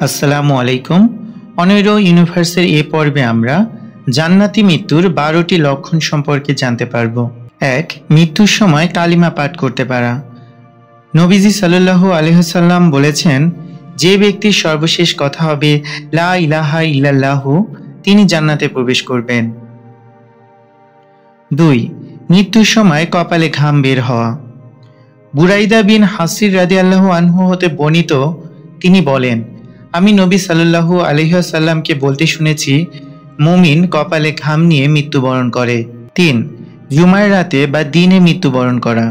আসসালামু আলাইকুম। অনেরো ইউনিভার্সের এই পর্বে আমরা জান্নাতি মৃত্যুর 12টি লক্ষণ সম্পর্কে জানতে পারব। 1. মৃত্যুর সময় কালিমা পাঠ করতে পারা। নবীজি সাল্লাল্লাহু আলাইহি ওয়াসাল্লাম বলেছেন, যে ব্যক্তির সর্বশেষ কথা হবে লা ইলাহা ইল্লাল্লাহু, তিনি জান্নাতে প্রবেশ করবেন। 2. মৃত্যুর সময় কপালে ঘাম বের হওয়া। বুরাইদা বিন হাসির রাদিয়াল্লাহু আনহু হতে বর্ণিত, তিনি বলেন, আমি নবী সাল্লাল্লাহু আলাইহি ওয়াসাল্লামকে বলতে শুনেছি, মুমিন কপালে ঘাম নিয়ে মৃত্যুবরণ করে। 3. জুমার রাতে বা দিনে মৃত্যুবরণ করা।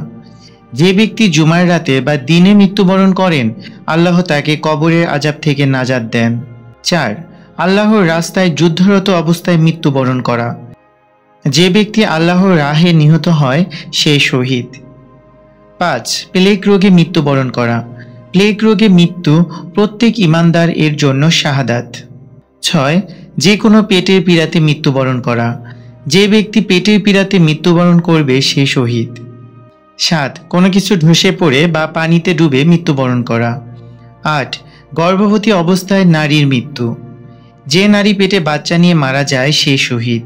যে ব্যক্তি জুমার রাতে বা দিনে মৃত্যুবরণ করেন, আল্লাহ তাকে কবরের আযাব থেকে নাজাত দেন। 4. আল্লাহর রাস্তায় যুদ্ধরত অবস্থায় মৃত্যুবরণ করা। যে ব্যক্তি আল্লাহর রাহে নিহত হয়, সে শহীদ। 5. প্লেগ রোগে মৃত্যুবরণ করা। প্লেগ রোগে মৃত্যু প্রত্যেক ঈমানদার এর জন্য শাহাদাত। 6. যে কোনো পেটের পীড়াতে মৃত্যুবরণ করা। যে ব্যক্তি পেটের পীড়াতে মৃত্যুবরণ করবে, সে শহীদ। 7. কোনো কিছু ধসে পড়ে বা পানিতে ডুবে মৃত্যুবরণ করা। 8. গর্ভবতী অবস্থায় নারীর মৃত্যু। যে নারী পেটে বাচ্চা নিয়ে মারা যায়, সে শহীদ।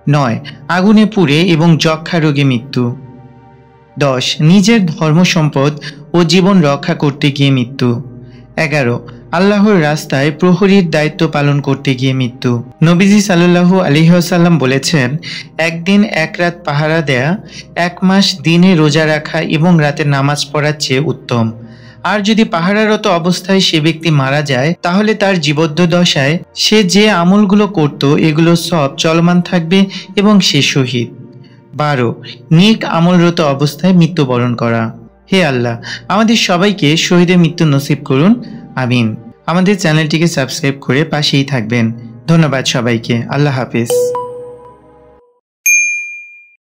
9. আগুনে পুড়ে এবং যক্ষ্মা রোগে মৃত্যু। 10. নিজের ধর্ম সম্পদ ও জীবন রক্ষা করতে গিয়ে মৃত্যু। 11. আল্লাহর রাস্তায় প্রহরীর দায়িত্ব পালন করতে গিয়ে মৃত্যু। নবীজি সাল্লাল্লাহু আলাইহি ওয়াসাল্লাম বলেছেন, একদিন এক রাত পাহারা দেয়া 1 মাস দিনে রোজা রাখা এবং রাতে নামাজ পড়ার চেয়ে উত্তম। আর যদি পাহারারত অবস্থায় সে ব্যক্তি মারা যায়, তাহলে তার জীবদ্দশায় সে যে আমলগুলো করত, এগুলো সব চলমান থাকবে এবং সে শহীদ। 12. নেক আমলরত অবস্থায় মৃত্যুবরণ করা। হে আল্লাহ, আমাদের সবাইকে শহীদের মৃত্যু নসিব করুন, আমিন। আমাদের চ্যানেলটিকে সাবস্ক্রাইব করে পাশেই থাকবেন। ধন্যবাদ সবাইকে। আল্লাহ হাফেজ।